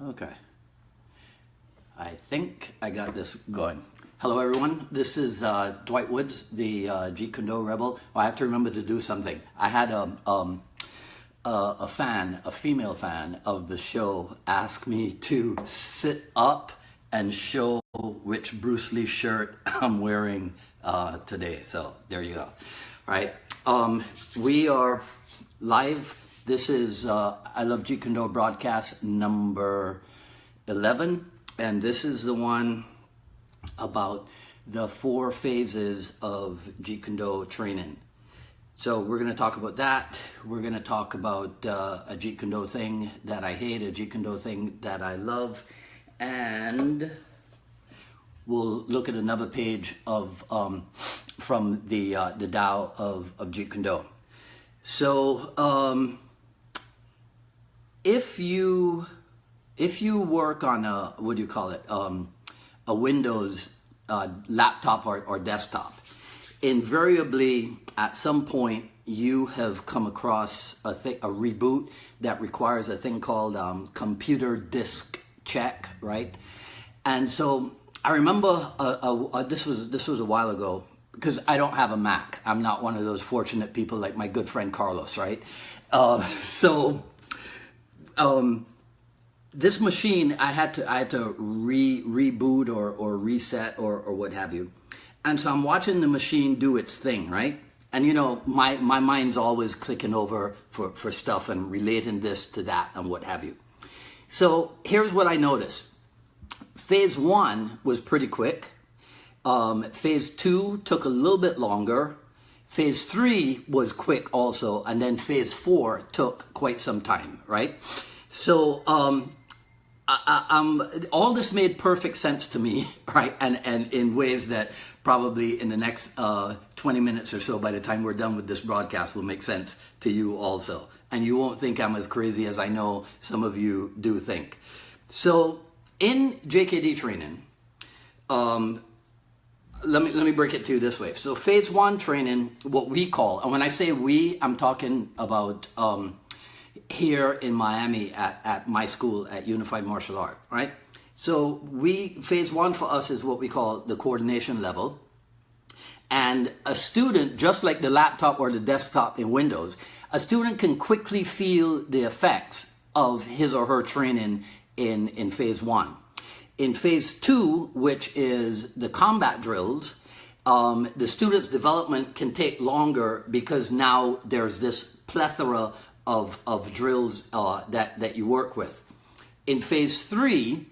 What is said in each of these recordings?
Okay. I think I got this going. Hello, everyone. This is Dwight Woods, the Jeet Kune rebel. I have to remember to do something. I had a female fan of the show, ask me to sit up and show which Bruce Lee shirt I'm wearing today. So there you go. All right. We are live. This is I Love Jeet Kune broadcast number 11. And this is the one about the 4 phases of Jeet Kune training. So we're going to talk about that. We're going to talk about a Jeet Kune thing that I hate, a Jeet Kune thing that I love, and we'll look at another page of from the Tao of Jeet Kune. So if you work on a, what do you call it, a Windows laptop or desktop, invariably at some point you have come across a reboot that requires a thing called computer disk check, right? And so I remember this was a while ago, because I don't have a Mac. I'm not one of those fortunate people like my good friend Carlos, right? This machine, I had to reboot or reset or what have you. And so I'm watching the machine do its thing, right? And you know, my mind's always clicking over for stuff and relating this to that and what have you. So here's what I noticed. Phase 1 was pretty quick. Phase 2 took a little bit longer. Phase 3 was quick also. And then phase 4 took quite some time, right? So all this made perfect sense to me, right? And in ways that probably in the next 20 minutes or so, by the time we're done with this broadcast, will make sense to you also. And you won't think I'm as crazy as I know some of you do think. So in JKD training, let me break it to you this way. So phase 1 training, what we call, and when I say we, I'm talking about here in Miami at my school at Unified Martial Art, right? So phase 1 for us is what we call the coordination level. And a student, just like the laptop or the desktop in Windows, a student can quickly feel the effects of his or her training in phase 1. In phase 2, which is the combat drills, the student's development can take longer because now there's this plethora of drills that you work with. In phase 3,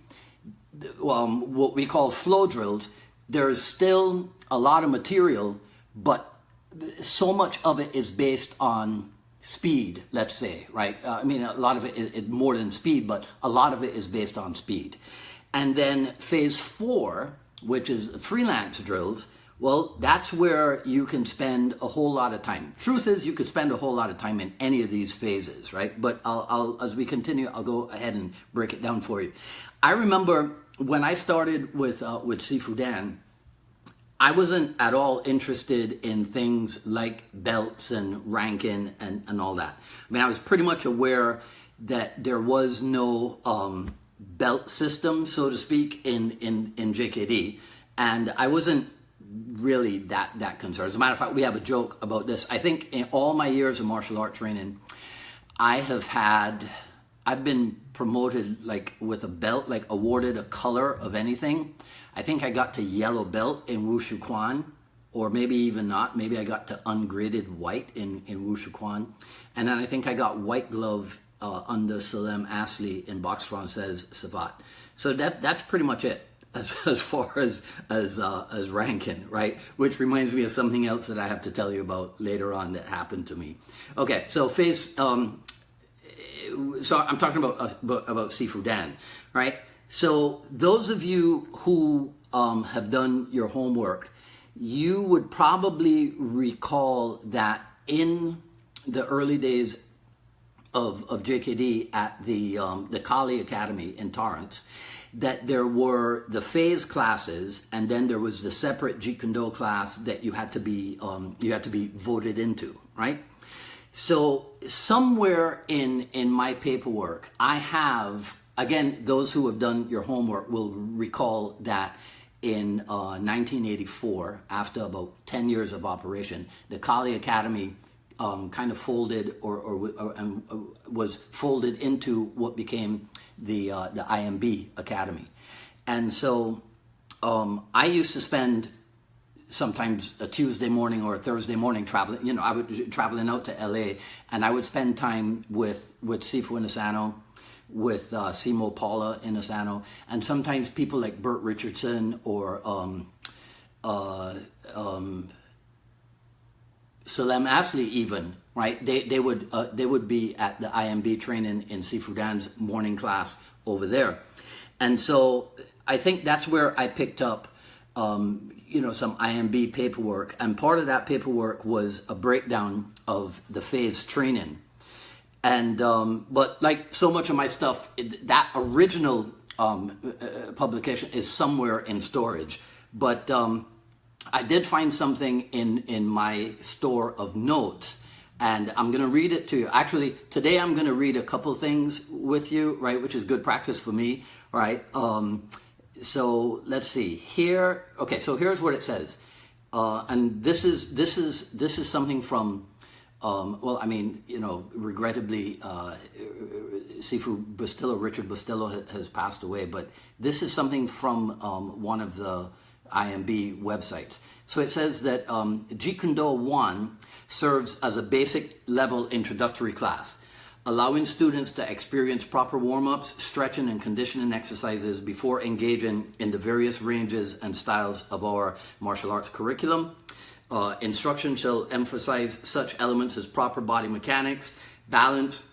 what we call flow drills, there's still a lot of material, but so much of it is based on speed, let's say, right? I mean, a lot of it is more than speed, but a lot of it is based on speed. And then phase 4, which is freelance drills, well, that's where you can spend a whole lot of time. Truth is, you could spend a whole lot of time in any of these phases, right? But I'll as we continue, I'll go ahead and break it down for you. I remember when I started with Sifu Dan, I wasn't at all interested in things like belts and ranking and all that. I mean, I was pretty much aware that there was no belt system, so to speak, in JKD, and I wasn't really that concerned. As a matter of fact, we have a joke about this. I think in all my years of martial art training, I've been promoted like with a belt, like awarded a color of anything. I think I got to yellow belt in Wushu Quan, or maybe even not. Maybe I got to ungraded white in Wushu Quan. And then I think I got white glove under Salem Asli in Boxe Française Savat. So that's pretty much it as far as ranking, right? Which reminds me of something else that I have to tell you about later on that happened to me. Okay, so so I'm talking about Sifu Dan, right? So those of you who have done your homework, you would probably recall that in the early days of JKD at the Kali Academy in Torrance, that there were the phase classes, and then there was the separate Jeet Kune class that you had to be voted into, right? So somewhere in my paperwork, I have Again, those who have done your homework will recall that in 1984, after about 10 years of operation, the Kali Academy kind of folded and was folded into what became the IMB Academy. And so I used to spend sometimes a Tuesday morning or a Thursday morning traveling, you know, I would traveling out to LA, and I would spend time with Sifu Inasano, with Simo Paula Inasano, and sometimes people like Bert Richardson or Salem Asli even, right? They would be at the IMB training in Sifu Dan's morning class over there. And so I think that's where I picked up you know, some IMB paperwork, and part of that paperwork was a breakdown of the phase training. And but like so much of my stuff, that original publication is somewhere in storage. But I did find something in my store of notes, and I'm going to read it to you. Actually, today I'm going to read a couple things with you, right, which is good practice for me, right? So let's see here. Okay, so here's what it says, and this is something from. Well, I mean, you know, regrettably, Sifu Bustillo, Richard Bustillo, has passed away, but this is something from one of the IMB websites. So it says that Jeet Kune 1 serves as a basic level introductory class, allowing students to experience proper warm-ups, stretching and conditioning exercises before engaging in the various ranges and styles of our martial arts curriculum. Instruction shall emphasize such elements as proper body mechanics, balance,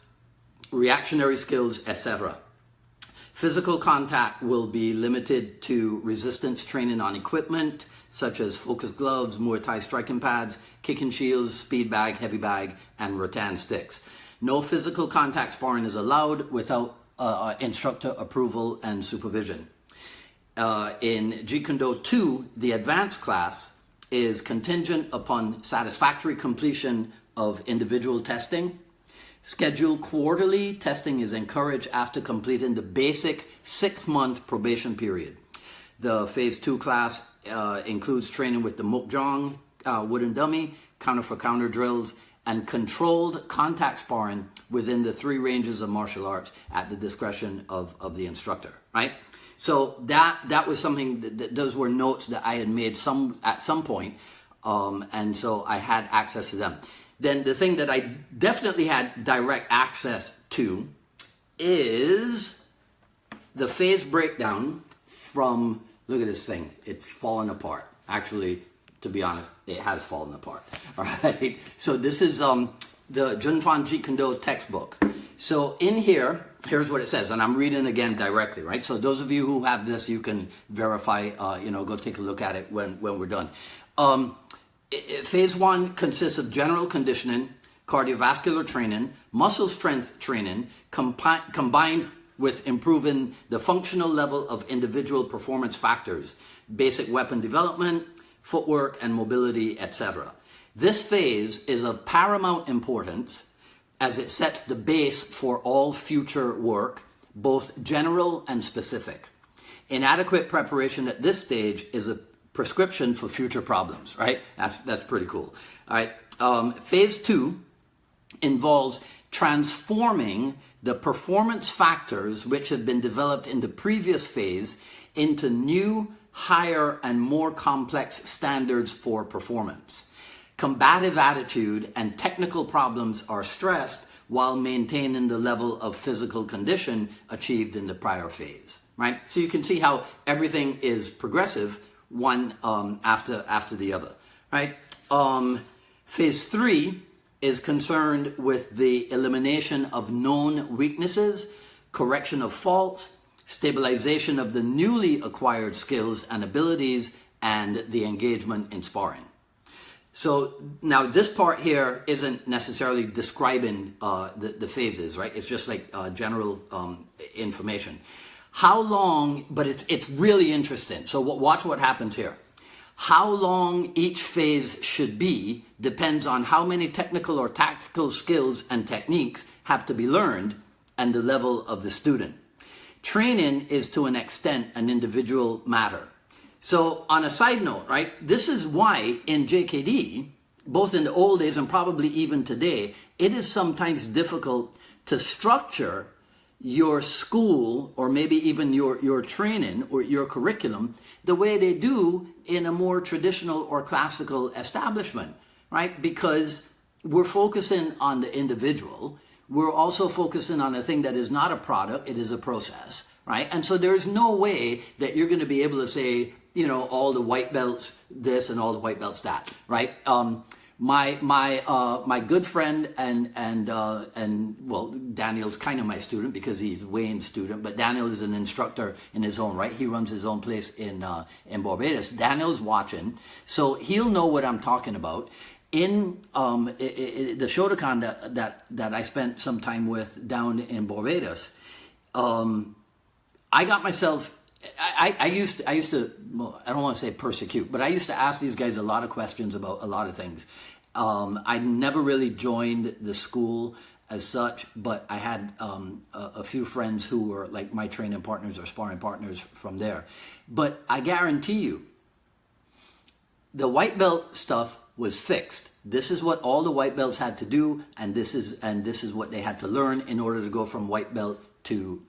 reactionary skills, etc. Physical contact will be limited to resistance training on equipment, such as focus gloves, Muay Thai striking pads, kicking shields, speed bag, heavy bag, and rattan sticks. No physical contact sparring is allowed without instructor approval and supervision. In Jeet Kune 2, the advanced class is contingent upon satisfactory completion of individual testing. Scheduled quarterly testing is encouraged after completing the basic 6-month probation period. The Phase 2 class includes training with the Mukjong wooden dummy, counter for counter drills, and controlled contact sparring within the 3 ranges of martial arts at the discretion of the instructor, right? So that was something those were notes that I had made at some point, and so I had access to them. Then the thing that I definitely had direct access to is the phase breakdown from, look at this thing, it's fallen apart. Actually, to be honest, it has fallen apart. All right. So this is the Junfan Jeet Kune Do textbook. So in here, here's what it says, and I'm reading again directly, right? So those of you who have this, you can verify, you know, go take a look at it when we're done. Phase 1 consists of general conditioning, cardiovascular training, muscle strength training, combined with improving the functional level of individual performance factors, basic weapon development, footwork and mobility, etc. This phase is of paramount importance as it sets the base for all future work, both general and specific. Inadequate preparation at this stage is a prescription for future problems, right? That's pretty cool. All right. Phase 2 involves transforming the performance factors which have been developed in the previous phase into new, higher, and more complex standards for performance. Combative attitude and technical problems are stressed while maintaining the level of physical condition achieved in the prior phase, right? So you can see how everything is progressive, one after the other, right? Phase 3 is concerned with the elimination of known weaknesses, correction of faults, stabilization of the newly acquired skills and abilities, and the engagement in sparring. So now this part here isn't necessarily describing the phases, right? It's just like general information. How long, but it's really interesting. So watch what happens here. How long each phase should be depends on how many technical or tactical skills and techniques have to be learned and the level of the student. Training is to an extent an individual matter. So on a side note, right, this is why in JKD, both in the old days and probably even today, it is sometimes difficult to structure your school or maybe even your training or your curriculum the way they do in a more traditional or classical establishment, right? Because we're focusing on the individual. We're also focusing on a thing that is not a product, it is a process, right? And so there's no way that you're going to be able to say, you know, all the white belts this and all the white belts that, right? My good friend and well, Daniel's kind of my student because he's Wayne's student, but Daniel is an instructor in his own right. He runs his own place in Barbados. Daniel's watching, so he'll know what I'm talking about. In the Shotokan that I spent some time with down in Barbados, I got myself. I used to, well, I don't want to say persecute, but I used to ask these guys a lot of questions about a lot of things. I never really joined the school as such, but I had a few friends who were like my training partners or sparring partners from there. But I guarantee you, the white belt stuff was fixed. This is what all the white belts had to do, and this is what they had to learn in order to go from white belt to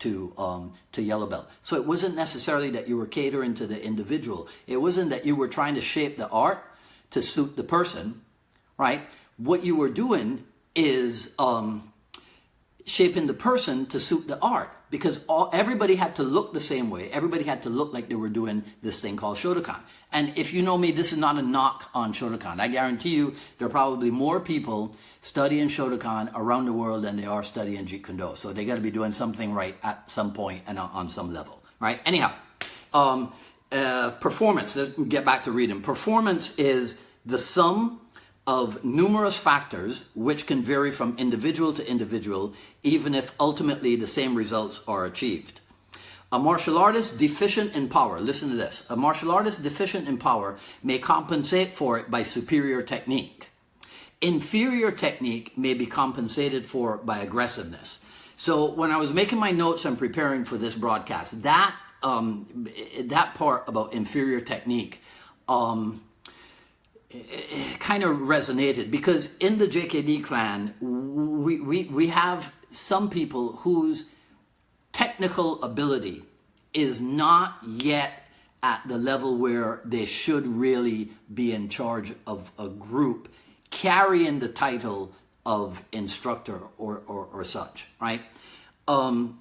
yellow belt. So it wasn't necessarily that you were catering to the individual. It wasn't that you were trying to shape the art to suit the person, right? What you were doing is shaping the person to suit the art, because everybody had to look the same way. Everybody had to look like they were doing this thing called Shotokan. And if you know me, this is not a knock on Shotokan. I guarantee you there are probably more people studying Shotokan around the world than they are studying Jeet Kune. So they got to be doing something right at some point and on some level, right? Anyhow, performance, let's get back to reading. Performance is the sum of numerous factors which can vary from individual to individual, even if ultimately the same results are achieved. A martial artist deficient in power, listen to this, a martial artist deficient in power may compensate for it by superior technique. Inferior technique may be compensated for by aggressiveness. So when I was making my notes and preparing for this broadcast, that part about inferior technique it kind of resonated, because in the JKD clan, we have some people whose technical ability is not yet at the level where they should really be in charge of a group carrying the title of instructor or such, right? I'm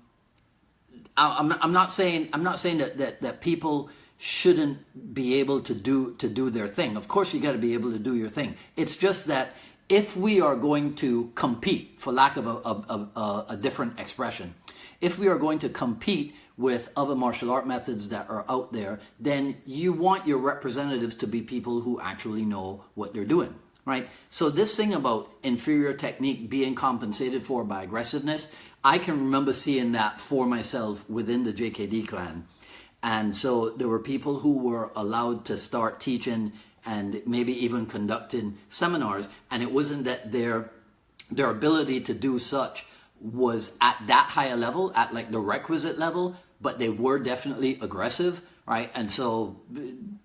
not saying that people shouldn't be able to do their thing. Of course, you got to be able to do your thing. It's just that if we are going to compete, for lack of a different expression, if we are going to compete with other martial art methods that are out there, then you want your representatives to be people who actually know what they're doing, right? So this thing about inferior technique being compensated for by aggressiveness, I can remember seeing that for myself within the JKD clan. And so there were people who were allowed to start teaching and maybe even conducting seminars, and it wasn't that their ability to do such was at that higher level, at like the requisite level, but they were definitely aggressive, right? And so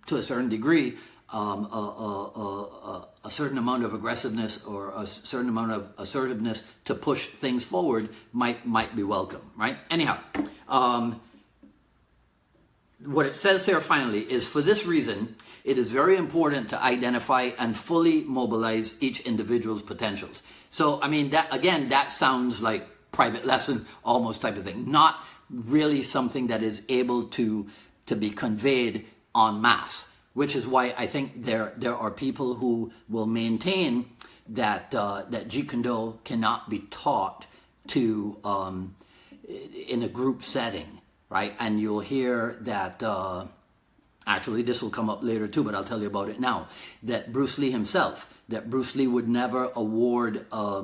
to a certain degree, a certain amount of aggressiveness or a certain amount of assertiveness to push things forward might be welcome, right? Anyhow, what it says here finally is, for this reason, it is very important to identify and fully mobilize each individual's potentials. So, I mean, that again, that sounds like private lesson almost type of thing. Not really something that is able to be conveyed en masse, which is why I think there are people who will maintain that that Jeet Kune Do cannot be taught to in a group setting. Right, and you'll hear that, actually this will come up later too, but I'll tell you about it now, that Bruce Lee himself, that Bruce Lee would never award a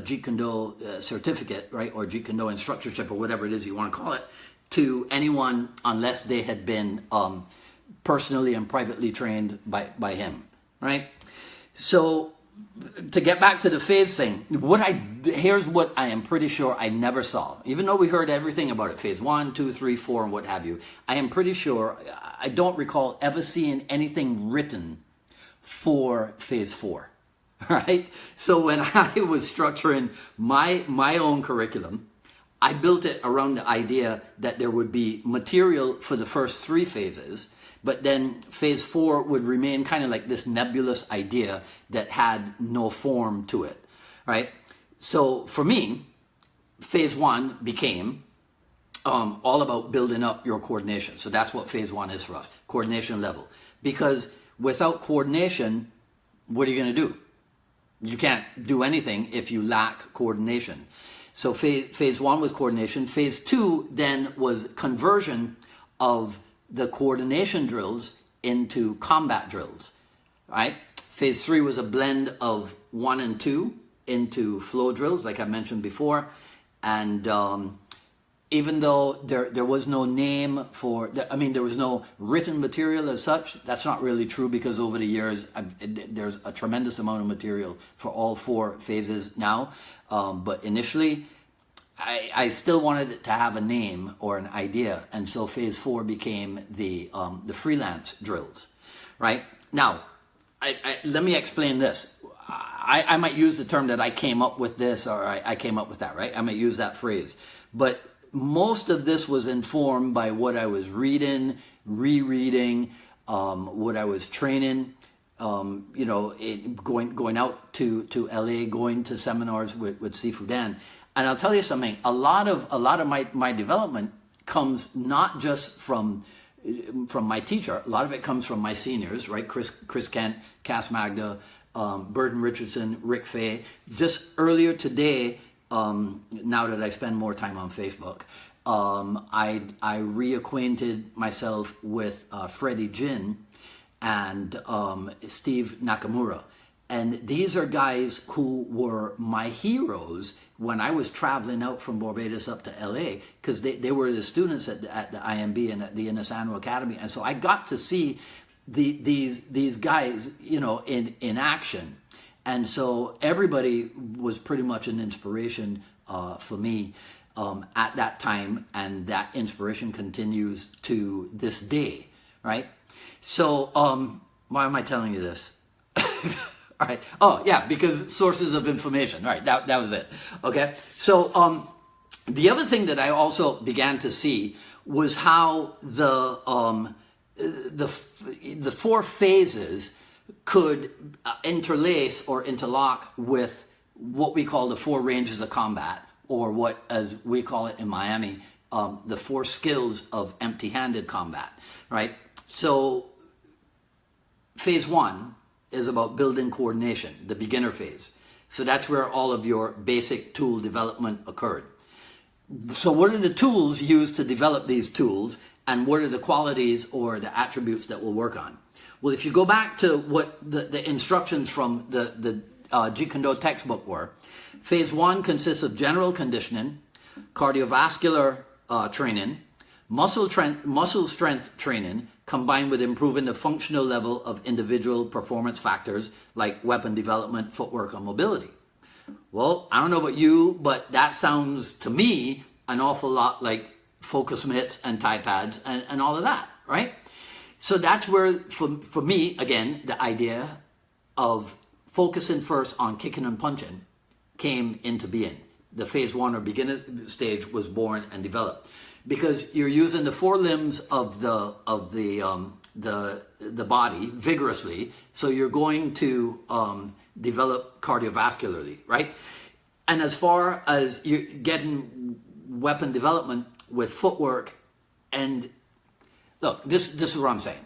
Jeet Kune Do certificate, right, or Jeet Kune Do instructorship or whatever it is you want to call it, to anyone unless they had been personally and privately trained by him, right? So to get back to the phase thing, here's what I am pretty sure I never saw. Even though we heard everything about it, phase 1, 2, 3, 4, and what have you, I am pretty sure, I don't recall ever seeing anything written for phase 4. Right? So when I was structuring my own curriculum, I built it around the idea that there would be material for the first 3 phases, but then phase 4 would remain kind of like this nebulous idea that had no form to it, right? So for me, phase 1 became all about building up your coordination. So that's what phase 1 is for us, coordination level. Because without coordination, what are you going to do? You can't do anything if you lack coordination. So phase 1 was coordination. Phase 2 then was conversion of the coordination drills into combat drills, right? Phase 3 was a blend of 1 and 2 into flow drills, like I mentioned before. And even though there was no name for, there was no written material as such, that's not really true, because over the years, there's a tremendous amount of material for all 4 phases now. But initially, I still wanted it to have a name or an idea, and so phase 4 became the freelance drills, right? Now, let me explain this. I might use the term that I came up with this, or I came up with that, right? I might use that phrase. But most of this was informed by what I was reading, rereading, what I was training, going out to LA, going to seminars with Sifu Dan. And I'll tell you something, a lot of my development comes not just from my teacher. A lot of it comes from my seniors, right? Chris Kent, Cass Magda, Burton Richardson, Rick Fay. Just earlier today, now that I spend more time on Facebook, I reacquainted myself with Freddie Jin and Steve Nakamura. And these are guys who were my heroes when I was traveling out from Barbados up to LA, because they were the students at the IMB and at the Innisano Academy. And so I got to see these guys, in action. And so everybody was pretty much an inspiration for me at that time, and that inspiration continues to this day, right? So why am I telling you this? All right. Oh, yeah, because sources of information. All right, that was it. Okay. So the other thing that I also began to see was how the 4 phases could interlace or interlock with what we call the 4 ranges of combat, or what, as we call it in Miami, the 4 skills of empty-handed combat, right? So phase 1 is about building coordination, the beginner phase. So that's where all of your basic tool development occurred. So what are the tools used to develop these tools, and what are the qualities or the attributes that we'll work on? Well, if you go back to what the instructions from the Jeet Kune textbook were, phase 1 consists of general conditioning, cardiovascular training, muscle strength training, combined with improving the functional level of individual performance factors like weapon development, footwork, and mobility. Well, I don't know about you, but that sounds to me an awful lot like focus mitts and tie pads and all of that, right? So that's where, for me, again, the idea of focusing first on kicking and punching came into being. The phase 1 or beginner stage was born and developed, because you're using the 4 limbs of the body vigorously, so you're going to develop cardiovascularly, right? And as far as you're getting weapon development with footwork, and look, this is what I'm saying.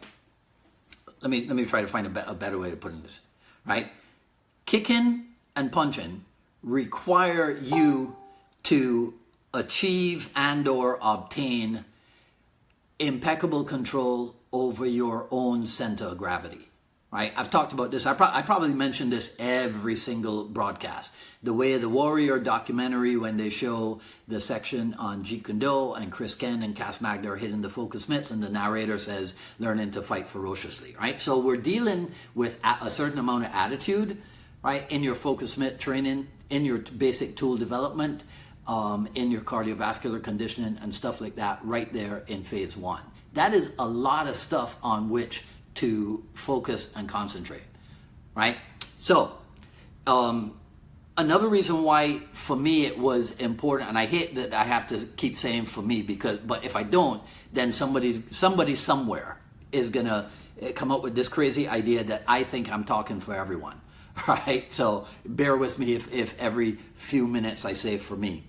Let me try to find a better way of putting this, right? Kicking and punching require you to achieve and or obtain impeccable control over your own center of gravity, right? I've talked about this. I probably mentioned this every single broadcast. The Way of the Warrior documentary, when they show the section on Jeet Kune and Chris Ken and Cass Magda are hitting the focus mitts, and the narrator says, learning to fight ferociously, right? So we're dealing with a certain amount of attitude, right? In your focus mitt training, in your basic tool development, in your cardiovascular conditioning and stuff like that, right there in phase one. That is a lot of stuff on which to focus and concentrate, right? So, another reason why for me it was important, and I hate that I have to keep saying for me, but if I don't, then somebody somewhere is gonna come up with this crazy idea that I think I'm talking for everyone, right? So bear with me if every few minutes I say for me.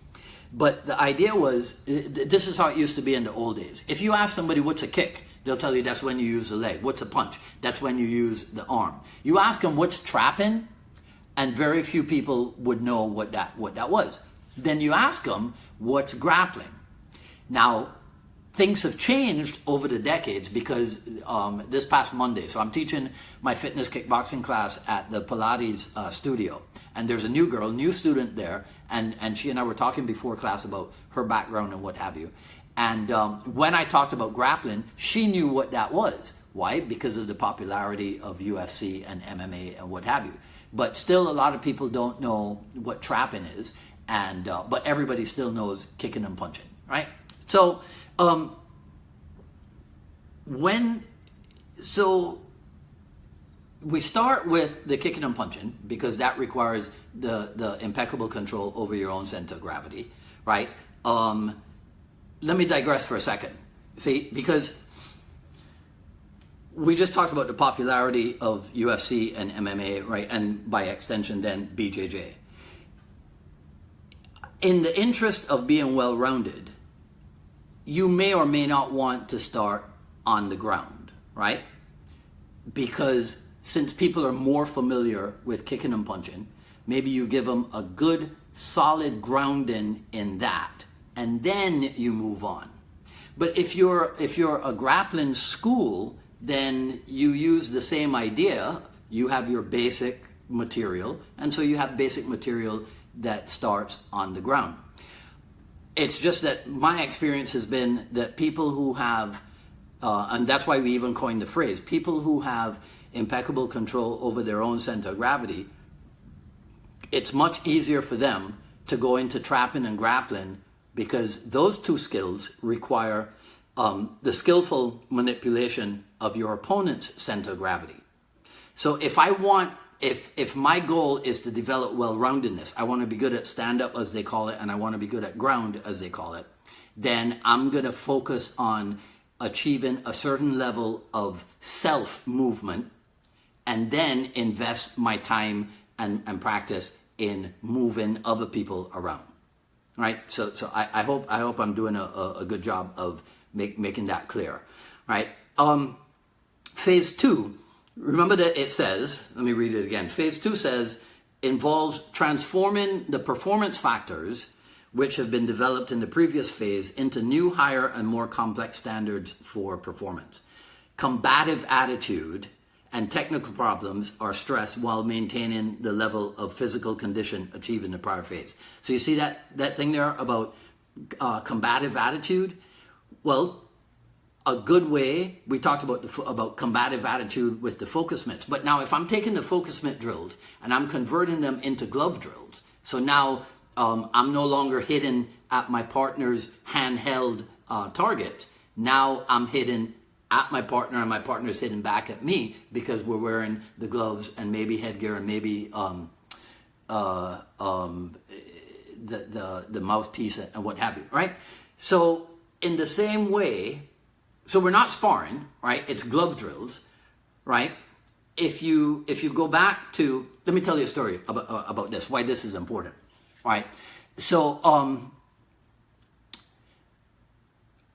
But the idea was, this is how it used to be in the old days. If you ask somebody what's a kick, they'll tell you that's when you use the leg. What's a punch? That's when you use the arm. You ask them what's trapping, and very few people would know what that was. Then you ask them what's grappling. Now, things have changed over the decades because this past Monday, so I'm teaching my fitness kickboxing class at the Pilates studio. And there's a new student there, and she and I were talking before class about her background and what have you. And when I talked about grappling, she knew what that was. Why? Because of the popularity of UFC and MMA and what have you. But still, a lot of people don't know what trapping is, and but everybody still knows kicking and punching, right? So, we start with the kicking and punching because that requires the impeccable control over your own center of gravity, right? Let me digress for a second. See, because we just talked about the popularity of UFC and MMA, right? And by extension, then BJJ. In the interest of being well-rounded, you may or may not want to start on the ground, right? Because since people are more familiar with kicking and punching, maybe you give them a good, solid grounding in that, and then you move on. But if you're a grappling school, then you use the same idea. You have your basic material, and so you have basic material that starts on the ground. It's just that my experience has been that people who have, and that's why we even coined the phrase, people who have impeccable control over their own center of gravity, it's much easier for them to go into trapping and grappling because those two skills require the skillful manipulation of your opponent's center of gravity. So if my goal is to develop well-roundedness, I want to be good at stand-up, as they call it, and I want to be good at ground, as they call it, then I'm going to focus on achieving a certain level of self-movement and then invest my time and practice in moving other people around, right? So I hope I'm doing a good job of making that clear, right? Phase 2, remember that it says, let me read it again. Phase 2 says, involves transforming the performance factors which have been developed in the previous phase into new, higher, and more complex standards for performance. Combative attitude and technical problems are stressed while maintaining the level of physical condition achieved in the prior phase. So you see that thing there about combative attitude? Well, a good way, we talked about combative attitude with the focus mitts, but now if I'm taking the focus mitt drills and I'm converting them into glove drills, so now I'm no longer hitting at my partner's handheld targets, now I'm hitting at my partner and my partner's hitting back at me because we're wearing the gloves and maybe headgear and maybe the mouthpiece and what have you, right? So in the same way, so we're not sparring, right? It's glove drills, right? If you go back to, let me tell you a story about this, why this is important, right? So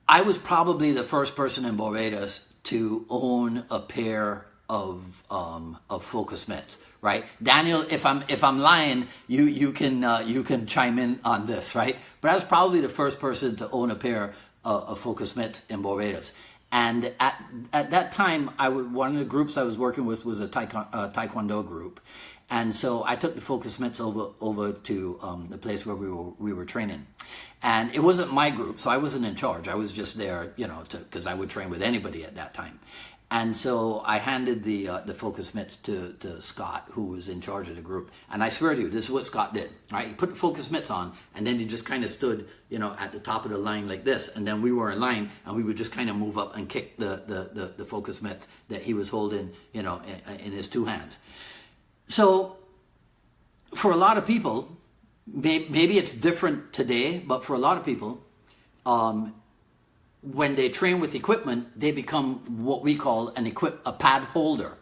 I was probably the first person in Barbados to own a pair of focus mitts, right? Daniel, if I'm lying, you can chime in on this, right? But I was probably the first person to own a pair of focus mitts in Barbados. And at that time, one of the groups I was working with was a Taekwondo group. And so I took the focus mitts over to the place where we were training. And it wasn't my group, so I wasn't in charge. I was just there, because I would train with anybody at that time. And so I handed the focus mitts to Scott, who was in charge of the group. And I swear to you, this is what Scott did. Right? He put the focus mitts on, and then he just kind of stood, at the top of the line like this. And then we were in line, and we would just kind of move up and kick the focus mitts that he was holding, in his two hands. So for a lot of people, maybe it's different today, but for a lot of people, when they train with equipment, they become what we call a pad holder,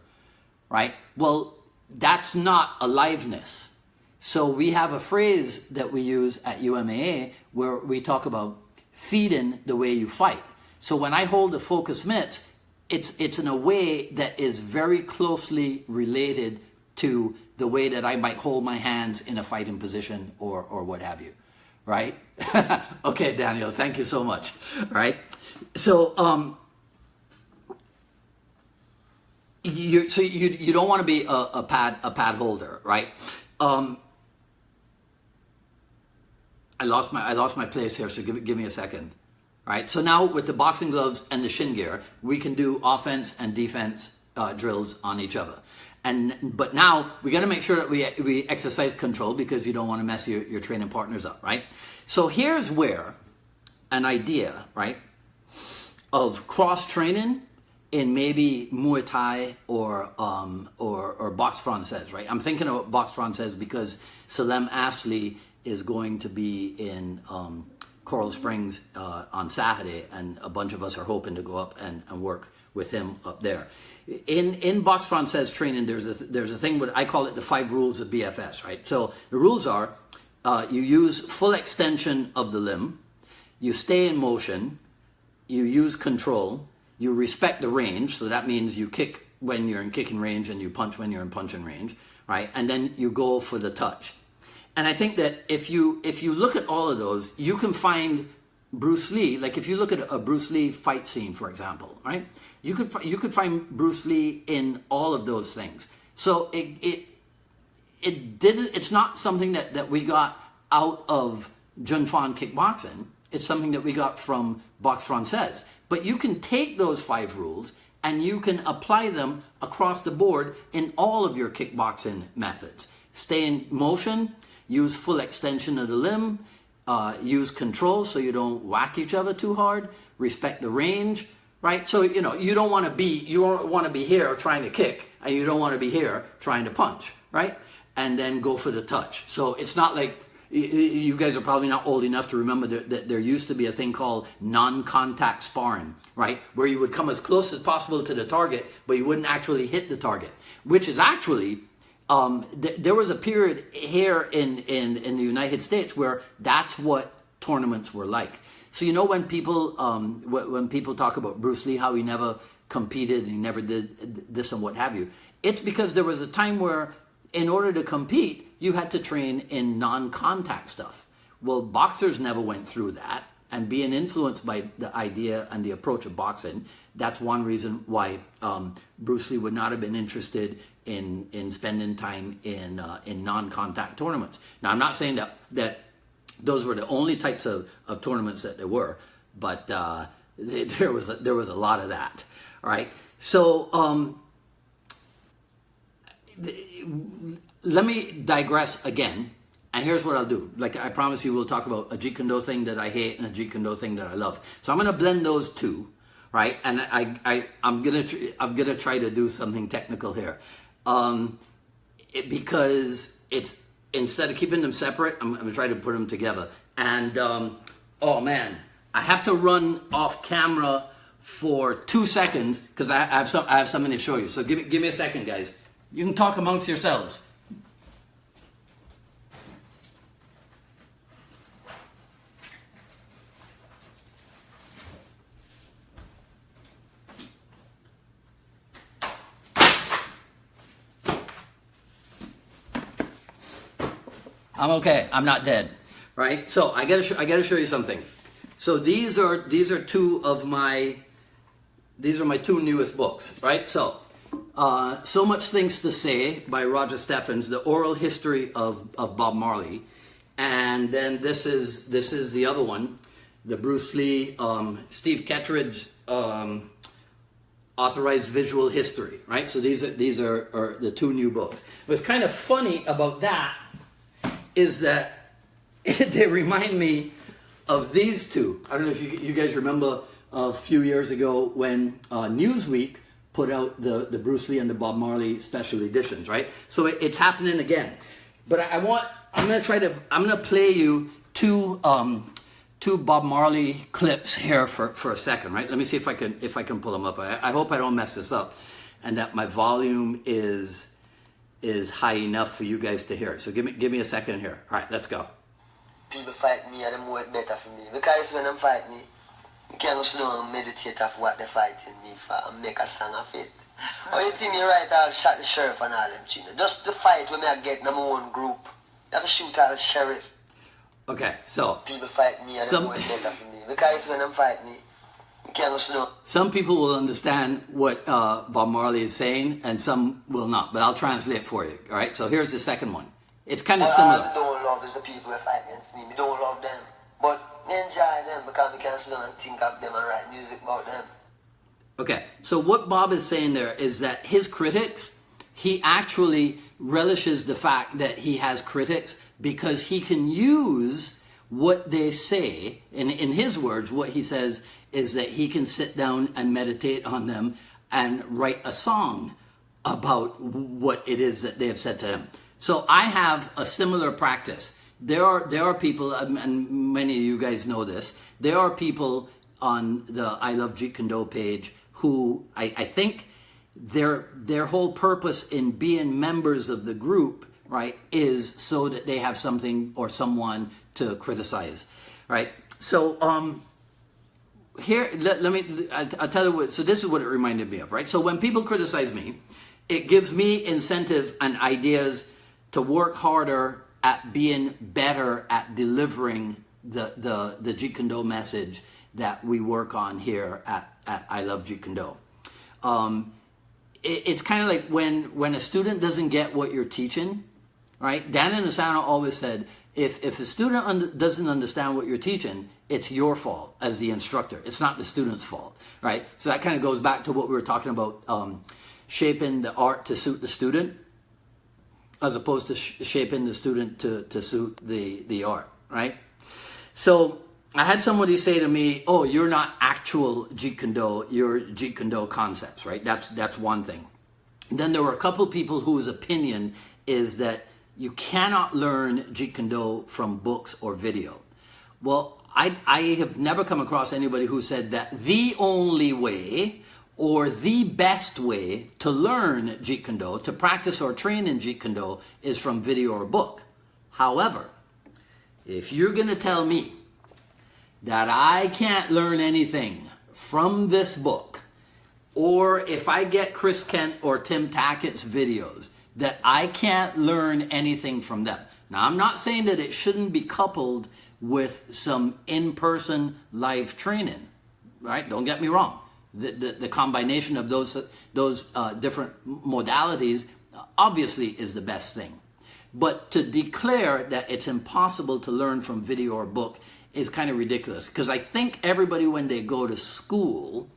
right? Well, that's not aliveness. So we have a phrase that we use at UMAA where we talk about feeding the way you fight. So when I hold the focus mitts, it's in a way that is very closely related to the way that I might hold my hands in a fighting position or what have you, right? Okay, Daniel, thank you so much, right? So, you don't want to be a pad holder, right? I lost my place here, so give me a second, right? So now with the boxing gloves and the shin gear, we can do offense and defense drills on each other. But now we got to make sure that we exercise control, because you don't want to mess your training partners up, right? So here's where an idea, right, of cross training in maybe Muay Thai or boxe française, right? I'm thinking of boxe française because Salem Astley is going to be in Coral Springs on Saturday, and a bunch of us are hoping to go up and work with him up there. In boxe française training, there's a thing, what I call it the 5 rules of BFS, right? So the rules are, you use full extension of the limb, you stay in motion, you use control, you respect the range, so that means you kick when you're in kicking range and you punch when you're in punching range, right? And then you go for the touch. And I think that if you look at all of those, you can find Bruce Lee, like if you look at a Bruce Lee fight scene, for example, right? You could find Bruce Lee in all of those things. So it's not something that we got out of Jun Fan kickboxing. It's something that we got from boxe française. But you can take those 5 rules and you can apply them across the board in all of your kickboxing methods. Stay in motion, use full extension of the limb, use control so you don't whack each other too hard, respect the range, right? So, you don't want to be here trying to kick, and you don't want to be here trying to punch, right? And then go for the touch. So it's not like, you guys are probably not old enough to remember that there used to be a thing called non-contact sparring, right? Where you would come as close as possible to the target, but you wouldn't actually hit the target, which is actually, there was a period here in the United States where that's what tournaments were like. So when people talk about Bruce Lee, how he never competed and he never did this and what have you, it's because there was a time where in order to compete, you had to train in non-contact stuff. Well, boxers never went through that, and being influenced by the idea and the approach of boxing, that's one reason why Bruce Lee would not have been interested in spending time in non-contact tournaments. Now, I'm not saying that those were the only types of tournaments that there were, but there was a lot of that. All right, so let me digress again, and here's what I'll do. Like I promise you, we'll talk about a Jeet Kune Do thing that I hate and a Jeet Kune Do thing that I love. So I'm going to blend those two, right? And I'm gonna try to do something technical here, because it's, instead of keeping them separate, I'm gonna try to put them together. And oh man, I have to run off camera for 2 seconds because I have something to show you. So give me a second, guys. You can talk amongst yourselves. I'm okay. I'm not dead, right? So I gotta show you something. So these are two of my two newest books, right? So So Much Things to Say by Roger Steffens, the oral history of Bob Marley, and then this is the other one, the Bruce Lee, Steve Kettridge Authorized Visual History, right? So these are the two new books. What's kind of funny about that is that they remind me of these two. I don't know if you guys remember a few years ago when Newsweek put out the Bruce Lee and the Bob Marley special editions, right? So it's happening again. But I'm gonna play you two Bob Marley clips here for a second, right? Let me see if I can pull them up. I hope I don't mess this up, and that my volume is high enough for you guys to hear it. So give me a second here. All right, let's go. People fight me and they more better for me, because when I'm fighting me, you can't just meditate of what they're fighting me for and make a song of it. Or you think you right, I'll shot the sheriff and all them things. Just the fight when I get in my own group, you have to shoot all the sheriff. Okay, so people fight me and they more better for me, because when I'm fighting me, you can't just Some people will understand what Bob Marley is saying, and some will not. But I'll translate for you. All right. So here's the second one. It's kind of similar. I don't love is the people who fight against me. I don't love them, but I enjoy them because I can sit down and think of them and write music about them. Okay. So what Bob is saying there is that his critics, he actually relishes the fact that he has critics because he can use what they say. In his words, what he says is that he can sit down and meditate on them and write a song about what it is that they have said to him. So I have a similar practice. There are people, and many of you guys know this, there are people on the I Love Jeet Kune page who I think their whole purpose in being members of the group, right, is so that they have something or someone to criticize, right? So here, I'll tell you what, so this is what it reminded me of, right? So when people criticize me, it gives me incentive and ideas to work harder at being better at delivering the Jeet Kune message that we work on here at I Love Jeet Kune. It's kind of like when a student doesn't get what you're teaching, right? Dan Inosanto always said, if a student doesn't understand what you're teaching, it's your fault as the instructor. It's not the student's fault, right? So that kind of goes back to what we were talking about, shaping the art to suit the student, as opposed to shaping the student to suit the art, right? So I had somebody say to me, oh, you're not actual Jeet Kune, you're Jeet Kune concepts, right? That's one thing. Then there were a couple people whose opinion is that you cannot learn Jeet Kune from books or video. Well, I have never come across anybody who said that the only way or the best way to learn Jeet Kune, to practice or train in Jeet Kune, is from video or book. However, if you're going to tell me that I can't learn anything from this book, or if I get Chris Kent or Tim Tackett's videos, that I can't learn anything from them. Now, I'm not saying that it shouldn't be coupled with some in-person live training, right? Don't get me wrong. The combination of those different modalities obviously is the best thing. But to declare that it's impossible to learn from video or book is kind of ridiculous, because I think everybody, when they go to school,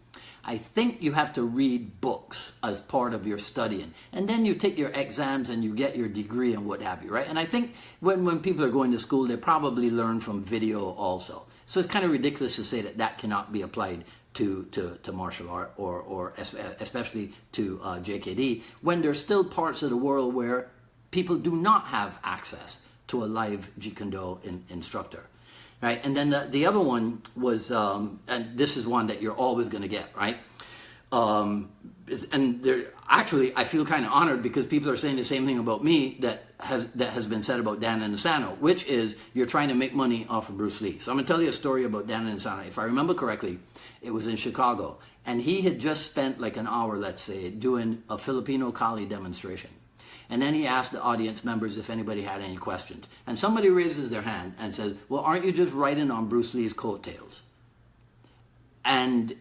I think you have to read books as part of your studying. And then you take your exams and you get your degree and what have you, right? And I think when people are going to school, they probably learn from video also. So it's kind of ridiculous to say that that cannot be applied to martial art or especially to JKD, when there's still parts of the world where people do not have access to a live Jeet Kune instructor. Right? And then the other one was, and this is one that you're always going to get, right? Actually, I feel kind of honored because people are saying the same thing about me that has been said about Dan Inosanto, which is you're trying to make money off of Bruce Lee. So I'm going to tell you a story about Dan Inosanto. If I remember correctly, it was in Chicago, and he had just spent like an hour, let's say, doing a Filipino Kali demonstration. And then he asked the audience members if anybody had any questions. And somebody raises their hand and says, well, aren't you just riding on Bruce Lee's coattails? And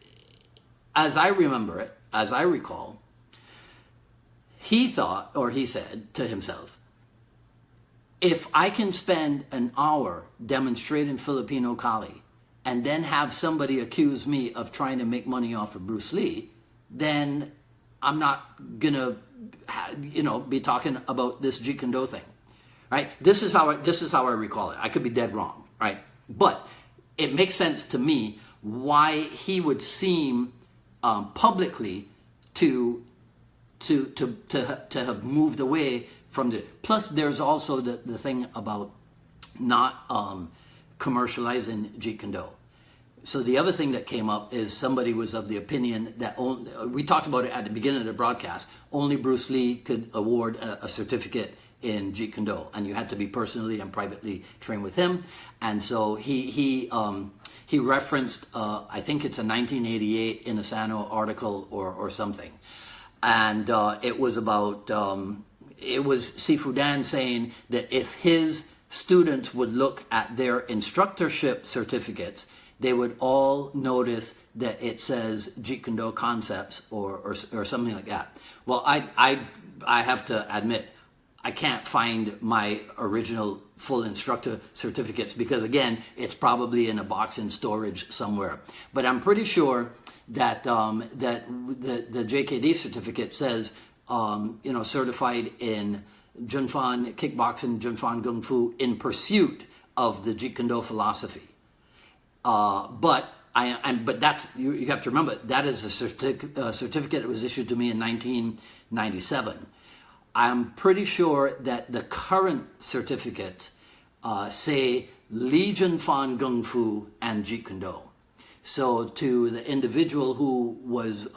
as I remember it, as I recall, he thought, or he said to himself, if I can spend an hour demonstrating Filipino Kali and then have somebody accuse me of trying to make money off of Bruce Lee, then I'm not gonna, be talking about this Jeet Kune Do thing, right? This is how I recall it. I could be dead wrong, right? But it makes sense to me why he would seem publicly to have moved away from the. Plus, there's also the thing about not commercializing Jeet Kune Do. So the other thing that came up is somebody was of the opinion that we talked about it at the beginning of the broadcast. Only Bruce Lee could award a certificate in Jeet Kune Do, and you had to be personally and privately trained with him. And so he referenced, I think it's a 1988 Inasano article or something, and it was about it was Sifu Dan saying that if his students would look at their instructorship certificates, they would all notice that it says Jeet Kune Do concepts or something like that. Well, I have to admit, I can't find my original full instructor certificates because, again, it's probably in a box in storage somewhere. But I'm pretty sure that that the JKD certificate says, certified in Junfan Kickboxing, Junfan Kung Fu in pursuit of the Jeet Kune Do philosophy. But that's you have to remember that is a certificate that was issued to me in 1997. I'm pretty sure that the current certificates say Li Junfan Kung Fu and Jeet Kune Do. So to the individual who was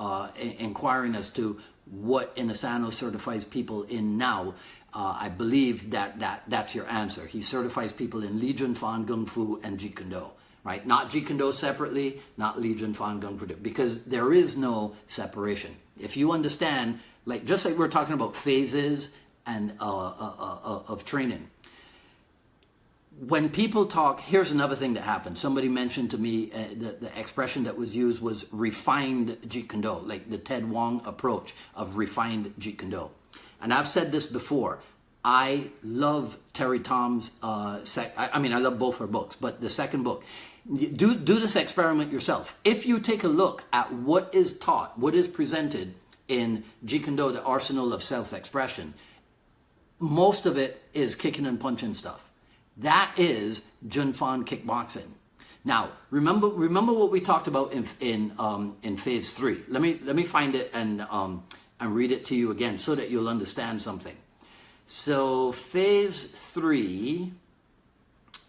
inquiring as to what Inasano certifies people in now, I believe that's your answer. He certifies people in Li Junfan Kung Fu and Jeet Kune Do. Right? Not Jeet Kune Do separately, not Li Junfan Kung Fu, because there is no separation. If you understand, just like we're talking about phases and of training. When people talk, here's another thing that happened. Somebody mentioned to me the expression that was used was refined Jeet Kune Do, like the Ted Wong approach of refined Jeet Kune Do. And I've said this before. I love Terry Tom's, I love both her books, but the second book, do this experiment yourself. If you take a look at what is taught, what is presented in Jeet Kune Do, the Arsenal of Self-Expression, most of it is kicking and punching stuff. That is Junfan kickboxing. Now, remember what we talked about in phase 3. Let me find it and read it to you again so that you'll understand something. So phase 3,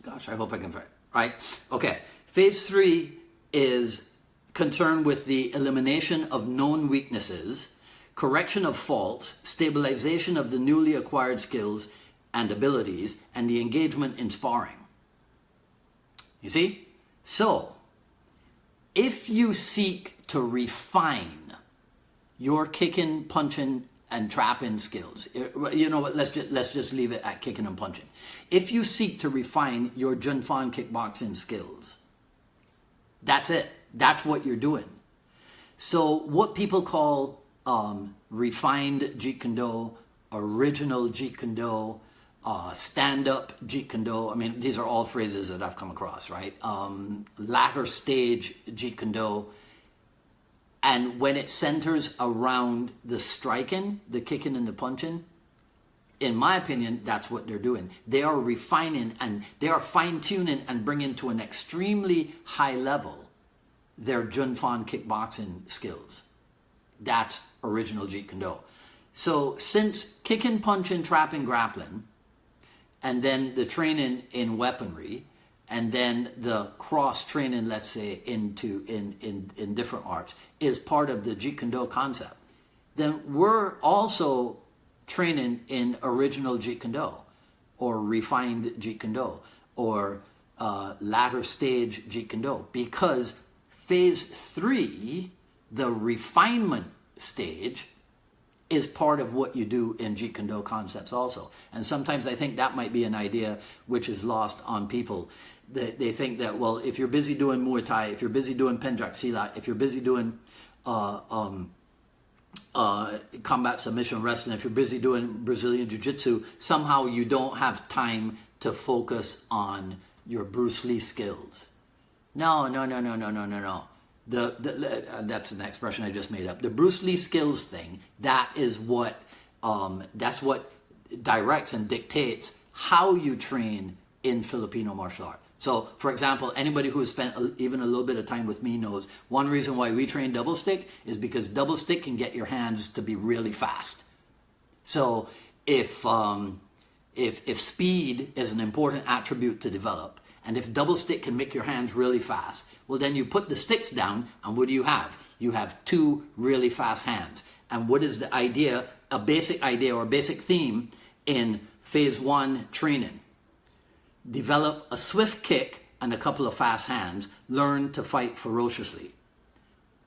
gosh, I hope I can find it, right? Okay, phase 3 is concerned with the elimination of known weaknesses, correction of faults, stabilization of the newly acquired skills and abilities, and the engagement in sparring. You see? So, if you seek to refine your kicking, punching, and trapping skills, you know what, let's just leave it at kicking and punching. If you seek to refine your Junfan kickboxing skills, that's it. That's what you're doing. So what people call refined Jeet Kune Do, original Jeet Kune Do, stand-up Jeet Kune Do, I mean, these are all phrases that I've come across, right? Latter stage Jeet Kune Do. And when it centers around the striking, the kicking and the punching, in my opinion, that's what they're doing. They are refining and they are fine-tuning and bringing to an extremely high level their Junfan kickboxing skills. That's original Jeet Kune Do. So since kicking, punching, trapping, grappling, and then the training in weaponry, and then the cross training, let's say, in different arts, is part of the Jeet Kune Do concept, then we're also training in original Jeet Kune Do, or refined Jeet Kune Do, or latter stage Jeet Kune Do, because phase 3, the refinement stage, is part of what you do in Jeet Kune Do concepts also. And sometimes I think that might be an idea which is lost on people. They think that, well, if you're busy doing Muay Thai, if you're busy doing Penjak Silat, if you're busy doing combat submission wrestling, if you're busy doing Brazilian Jiu-Jitsu, somehow you don't have time to focus on your Bruce Lee skills. No. That's an expression I just made up. The Bruce Lee skills thing, that's what directs and dictates how you train in Filipino martial art. So, for example, anybody who has spent even a little bit of time with me knows one reason why we train double stick is because double stick can get your hands to be really fast. So, if speed is an important attribute to develop, and if double stick can make your hands really fast, well, then you put the sticks down, and what do you have? You have two really fast hands. And what is the idea, a basic idea or a basic theme in phase 1 training? Develop a swift kick and a couple of fast hands. Learn to fight ferociously.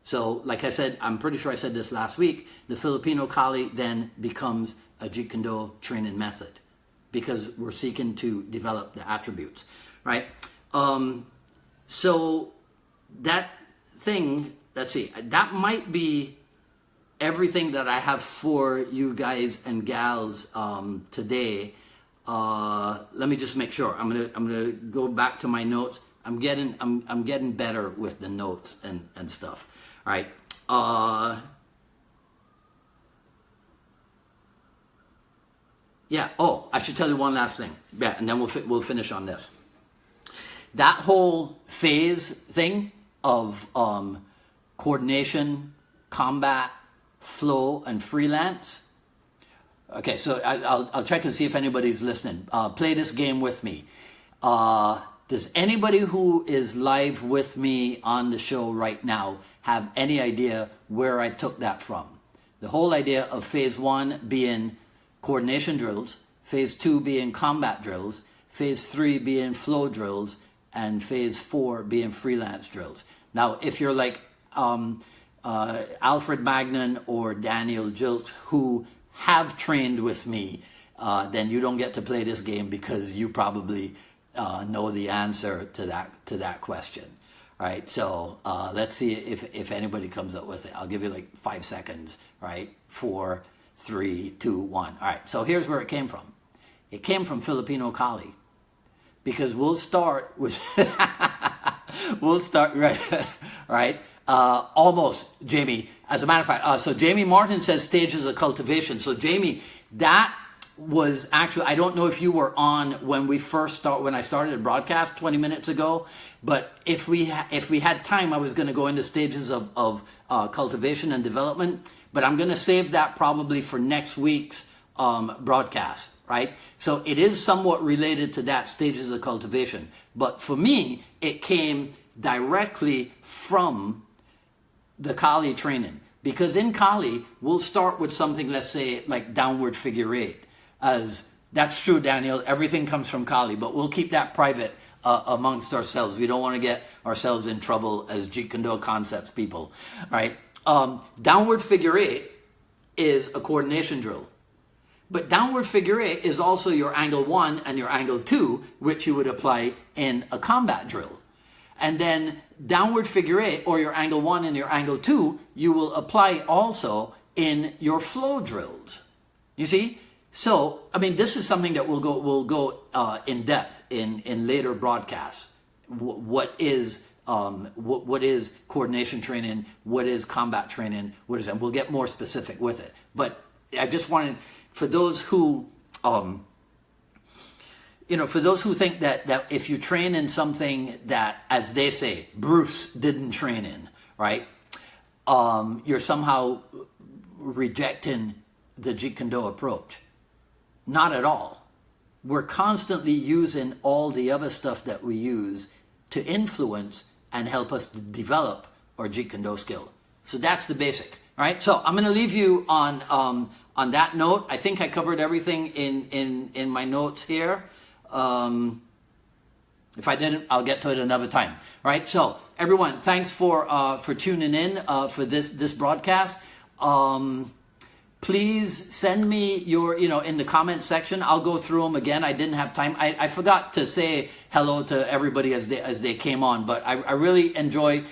So, like I said, I'm pretty sure I said this last week, the Filipino Kali then becomes a Jeet Kune training method because we're seeking to develop the attributes, right? So that thing, let's see, that might be everything that I have for you guys and gals today. Let me just make sure. I'm gonna go back to my notes. I'm getting better with the notes and stuff. All right. Yeah. Oh, I should tell you one last thing. Yeah, and then we'll finish on this. That whole phase thing of coordination, combat, flow, and freelance. Okay, so I'll check and see if anybody's listening. Play this game with me. Does anybody who is live with me on the show right now have any idea where I took that from? The whole idea of phase 1 being coordination drills, phase 2 being combat drills, phase 3 being flow drills, and phase 4 being freelance drills. Now, if you're like Alfred Magnan or Daniel Jilts, who have trained with me, then you don't get to play this game because you probably know the answer to that question. Right? So let's see if anybody comes up with it. I'll give you like 5 seconds. Right? 4, 3, 2, 1. All right. So here's where it came from. It came from Filipino Kali, because we'll start with right. Almost, Jamie. As a matter of fact, so Jamie Martin says stages of cultivation. So Jamie, that was actually, I don't know if you were on when I started the broadcast 20 minutes ago, but if we had time, I was going to go into stages of cultivation and development, but I'm going to save that probably for next week's broadcast, right? So it is somewhat related to that, stages of cultivation. But for me, it came directly from the Kali training, because in Kali we'll start with something, let's say like downward figure 8, as that's true, Daniel, everything comes from Kali, but we'll keep that private amongst ourselves. We don't want to get ourselves in trouble as Jeet Kune concepts people, right? Downward figure 8 is a coordination drill, but downward figure 8 is also your angle 1 and your angle 2, which you would apply in a combat drill. And then downward figure 8, or your angle 1 and your angle 2, you will apply also in your flow drills. You see? So, I mean, this is something that we'll go in depth in later broadcasts. What is coordination training? What is combat training? What is, and we'll get more specific with it. But I just wanted, for those who for those who think that if you train in something that, as they say, Bruce didn't train in, right? You're somehow rejecting the Jeet Kune approach. Not at all. We're constantly using all the other stuff that we use to influence and help us to develop our Jeet Kune skill. So that's the basic, right? So I'm going to leave you on that note. I think I covered everything in my notes here. If I didn't, I'll get to it another time. Right? So everyone, thanks for tuning in for this broadcast. Please send me your, in the comment section. I'll go through them again. I didn't have time. I forgot to say hello to everybody as they came on, but I really enjoy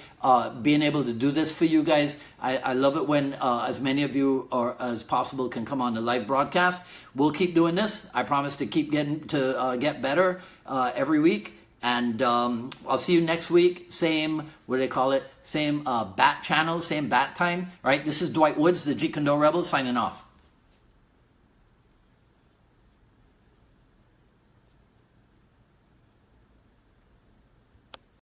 being able to do this for you guys. I love it when as many of you as possible can come on the live broadcast. We'll keep doing this. I promise to keep get better every week. And I'll see you next week. Same, what do they call it? Same bat channel, same bat time. All right, this is Dwight Woods, the Jeet Kune Rebel, signing off.